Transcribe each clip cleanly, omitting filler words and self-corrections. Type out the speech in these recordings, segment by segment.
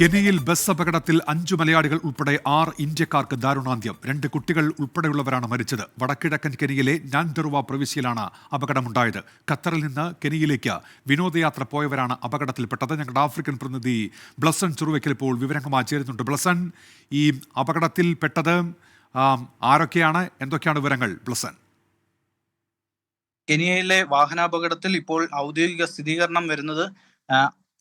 കെനിയയിൽ bus അപകടത്തിൽ 5 മലയാളികൾ ഉൾപ്പെടെ 6 ഇന്ത്യക്കാർക്ക് ദാരുണാന്ത്യം. 2 കുട്ടികൾ ഉൾപ്പെടെയുള്ളവരാണ് മരിച്ചത്. വടക്കിഴക്കൻ കെനിയയിലെ നാൻഡറുവ പ്രവിശ്യയിലാണ് അപകടമുണ്ടായത്. ഖത്തറിൽ നിന്ന് കെനിയയിലേക്ക് വിനോദയാത്ര പോയവരാണ് അപകടത്തിൽപ്പെട്ടത്. ഞങ്ങളുടെ ആഫ്രിക്കൻ പ്രതിനിധി ബ്ലസൻ ചെറുവയ്ക്കൽ ഇപ്പോൾ വിവരങ്ങളുമായി ചേരുന്നുണ്ട്. ബ്ലസൻ, ഈ അപകടത്തിൽപ്പെട്ടത് ആരൊക്കെയാണ്, എന്തൊക്കെയാണ് വിവരങ്ങൾ? ബ്ലസൻ, കെനിയയിലെ വാഹനാപകടത്തിൽ ഇപ്പോൾ ഔദ്യോഗിക സ്ഥിരീകരണം വരുന്നത്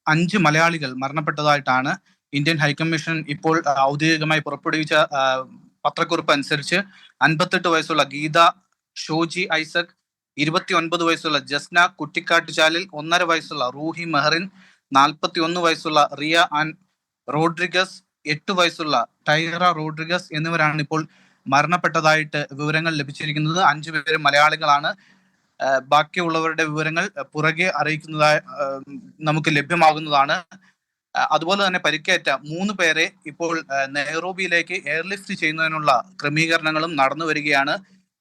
5 മലയാളികൾ മരണപ്പെട്ടതായിട്ടാണ്. ഇന്ത്യൻ ഹൈക്കമ്മീഷൻ ഇപ്പോൾ ഔദ്യോഗികമായി പുറപ്പെടുവിച്ച പത്രക്കുറിപ്പ് അനുസരിച്ച് 58 വയസ്സുള്ള ഗീത ഷോജി ഐസക്, 29 വയസ്സുള്ള ജസ്ന കുട്ടിക്കാട്ടുചാലിൽ, 1.5 വയസ്സുള്ള റൂഹി മെഹറിൻ, 41 വയസ്സുള്ള റിയ ആൻ റോഡ്രിഗസ്, 8 വയസ്സുള്ള ടൈറ റോഡ്രിഗസ് എന്നിവരാണ് ഇപ്പോൾ മരണപ്പെട്ടതായിട്ട് വിവരങ്ങൾ ലഭിച്ചിരിക്കുന്നത്. 5 പേരും മലയാളികളാണ്. ബാക്കിയുള്ളവരുടെ വിവരങ്ങൾ പുറകെ അറിയിക്കുന്നതായി നമുക്ക് ലഭ്യമാകുന്നതാണ്. അതുപോലെ തന്നെ പരിക്കേറ്റ 3 പേരെ ഇപ്പോൾ നെയ്റോബിയിലേക്ക് എയർലിഫ്റ്റ് ചെയ്യുന്നതിനുള്ള ക്രമീകരണങ്ങളും നടന്നു വരികയാണ്.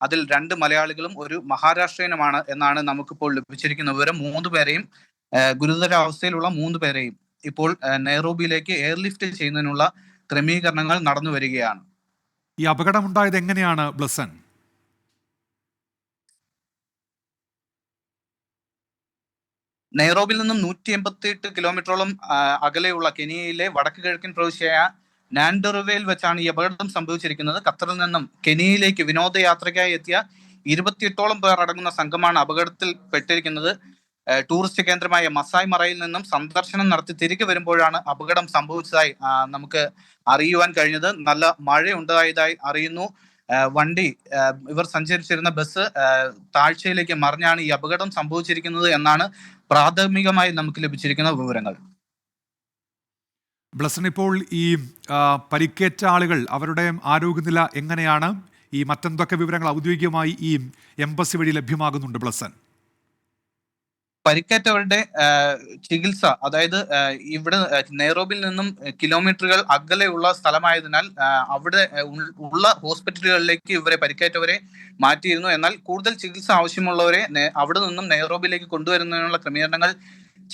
അതിൽ 2 മലയാളികളും ഒരു മഹാരാഷ്ട്രീയനുമാണ് എന്നാണ് നമുക്കിപ്പോൾ ലഭിച്ചിരിക്കുന്ന വിവരം. 3 പേരെയും ഗുരുതരാവസ്ഥയിലുള്ള 3 പേരെയും ഇപ്പോൾ നെയ്റോബിയിലേക്ക് എയർലിഫ്റ്റ് ചെയ്യുന്നതിനുള്ള ക്രമീകരണങ്ങൾ നടന്നു വരികയാണ്. ഈ അപകടമുണ്ടായത് എങ്ങനെയാണ് ബ്ലസൻ? നെയ്റോബിൽ നിന്നും 188 കിലോമീറ്ററോളം അകലെയുള്ള കെനിയയിലെ വടക്ക് കിഴക്കൻ പ്രവിശ്യയായ നാൻഡറുവയിൽ വെച്ചാണ് ഈ അപകടം സംഭവിച്ചിരിക്കുന്നത്. ഖത്തറിൽ നിന്നും കെനിയയിലേക്ക് വിനോദയാത്രയ്ക്കായി എത്തിയ 28ഓളം പേർ അടങ്ങുന്ന സംഘമാണ് അപകടത്തിൽ പെട്ടിരിക്കുന്നത്. ടൂറിസ്റ്റ് കേന്ദ്രമായ മസായ് മറയിൽ നിന്നും സന്ദർശനം നടത്തി തിരികെ വരുമ്പോഴാണ് അപകടം സംഭവിച്ചതായി നമുക്ക് അറിയുവാൻ കഴിഞ്ഞത്. നല്ല മഴ ഉണ്ടായതായി അറിയുന്നു. വണ്ടി, ഇവർ സഞ്ചരിച്ചിരുന്ന ബസ് താഴ്ചയിലേക്ക് മറിഞ്ഞാണ് ഈ അപകടം സംഭവിച്ചിരിക്കുന്നത് എന്നാണ് പ്രാഥമികമായി നമുക്ക് ലഭിച്ചിരിക്കുന്ന വിവരങ്ങൾ. ബ്ലസൻ, ഇപ്പോൾ ഈ പരിക്കേറ്റ ആളുകൾ, അവരുടെ ആരോഗ്യനില എങ്ങനെയാണ്? ഈ മറ്റെന്തൊക്കെ വിവരങ്ങൾ ഔദ്യോഗികമായി ഈ എംബസി വഴി ലഭ്യമാകുന്നുണ്ട് ബ്ലസൻ? പരിക്കേറ്റവരുടെ ചികിത്സ, അതായത് ഇവിടെ നെയ്റോബിൽ നിന്നും കിലോമീറ്ററുകൾ അകലെയുള്ള സ്ഥലമായതിനാൽ അവിടെ ഉള്ള ഹോസ്പിറ്റലുകളിലേക്ക് ഇവരെ പരിക്കേറ്റവരെ മാറ്റിയിരുന്നു. എന്നാൽ കൂടുതൽ ചികിത്സ ആവശ്യമുള്ളവരെ അവിടെ നിന്നും നെയ്റോബിയിലേക്ക് കൊണ്ടുവരുന്നതിനുള്ള ക്രമീകരണങ്ങൾ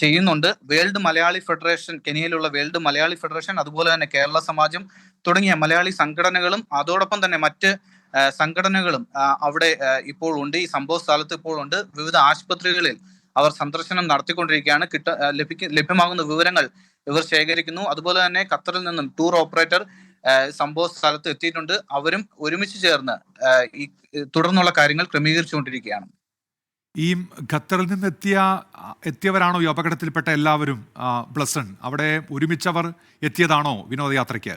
ചെയ്യുന്നുണ്ട്. വേൾഡ് മലയാളി ഫെഡറേഷൻ, കെനിയയിലുള്ള വേൾഡ് മലയാളി ഫെഡറേഷൻ, അതുപോലെ തന്നെ കേരള സമാജം തുടങ്ങിയ മലയാളി സംഘടനകളും അതോടൊപ്പം തന്നെ മറ്റ് സംഘടനകളും അവിടെ ഇപ്പോൾ ഉണ്ട്. ഈ സംഭവ സ്ഥലത്ത് ഇപ്പോൾ ഉണ്ട്. വിവിധ ആശുപത്രികളിൽ അവർ സന്ദർശനം നടത്തിക്കൊണ്ടിരിക്കുകയാണ്. ലഭ്യമാകുന്ന വിവരങ്ങൾ ഇവർ ശേഖരിക്കുന്നു. അതുപോലെ തന്നെ ഖത്തറിൽ നിന്നും ടൂർ ഓപ്പറേറ്റർ സംഭവ സ്ഥലത്ത് എത്തിയിട്ടുണ്ട്. അവരും ഒരുമിച്ച് ചേർന്ന് ഈ തുടർന്നുള്ള കാര്യങ്ങൾ ക്രമീകരിച്ചുകൊണ്ടിരിക്കുകയാണ്. ഈ ഖത്തറിൽ നിന്ന് എത്തിയവരാണോ ഈ അപകടത്തിൽപ്പെട്ട എല്ലാവരും ബ്ലസൻ? അവിടെ ഒരുമിച്ചവർ എത്തിയതാണോ വിനോദയാത്രയ്ക്ക്?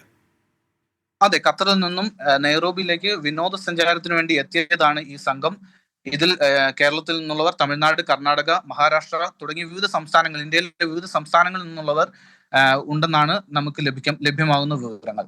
അതെ, ഖത്തറിൽ നിന്നും നെയ്റോബിയിലേക്ക് വിനോദസഞ്ചാരത്തിന് വേണ്ടി എത്തിയതാണ് ഈ സംഘം. ഇതിൽ കേരളത്തിൽ നിന്നുള്ളവർ, തമിഴ്നാട്, കർണാടക, മഹാരാഷ്ട്ര തുടങ്ങിയ വിവിധ സംസ്ഥാനങ്ങൾ, ഇന്ത്യയിലെ വിവിധ സംസ്ഥാനങ്ങളിൽ നിന്നുള്ളവർ ഉണ്ടെന്നാണ് നമുക്ക് ലഭ്യമാകുന്ന വിവരങ്ങൾ.